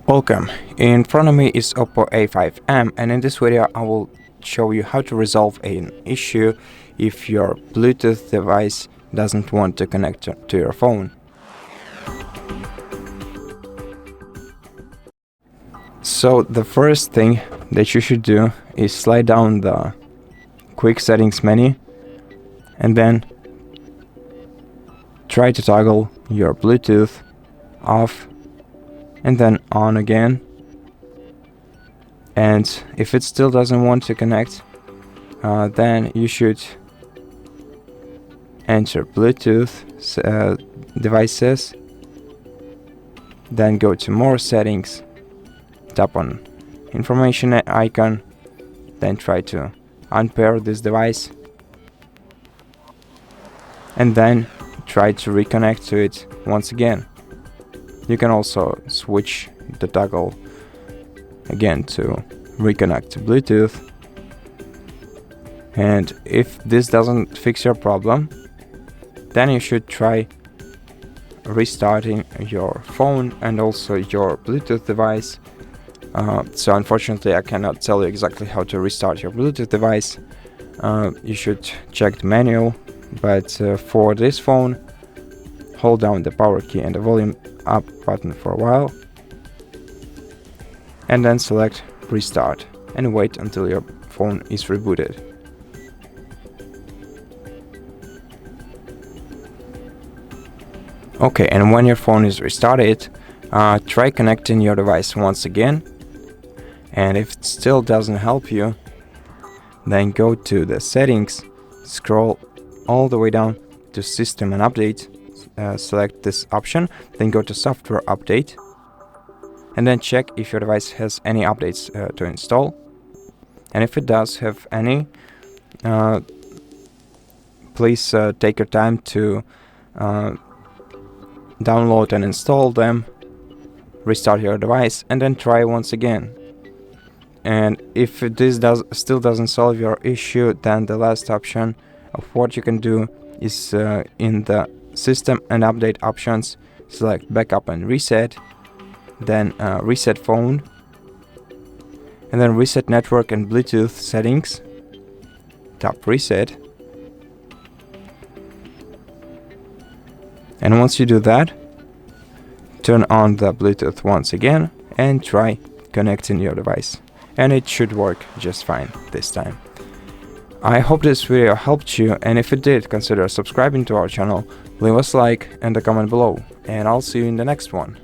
Welcome. In front of me is OPPO A5m, and in this video I will show you how to resolve an issue if your Bluetooth device doesn't want to connect to your phone. So the first thing that you should do is slide down the quick settings menu and then try to toggle your Bluetooth off and then on again. And if it still doesn't want to connect, then you should enter Bluetooth devices, then go to more settings, tap on information icon, then try to unpair this device and then try to reconnect to it once again. You can also switch the toggle again to reconnect to Bluetooth. And if this doesn't fix your problem, then you should try restarting your phone and also your Bluetooth device. So unfortunately I cannot tell you exactly how to restart your Bluetooth device. You should check the manual, but for this phone, hold down the power key and the volume up button for a while and then select restart and wait until your phone is rebooted. Okay, and when your phone is restarted, try connecting your device once again, and if it still doesn't help you, then go to the settings, scroll all the way down to system and update, select this option, then go to software update and then check if your device has any updates to install, and if it does have any, please take your time to download and install them, restart your device and then try once again. And if this still doesn't solve your issue, then the last option of what you can do is in the system and update options, select backup and reset, then reset phone, and then reset network and Bluetooth settings, tap reset. And once you do that, turn on the Bluetooth once again and try connecting your device, and it should work just fine this time. I hope this video helped you, and if it did, consider subscribing to our channel, leave us a like and a comment below, and I'll see you in the next one.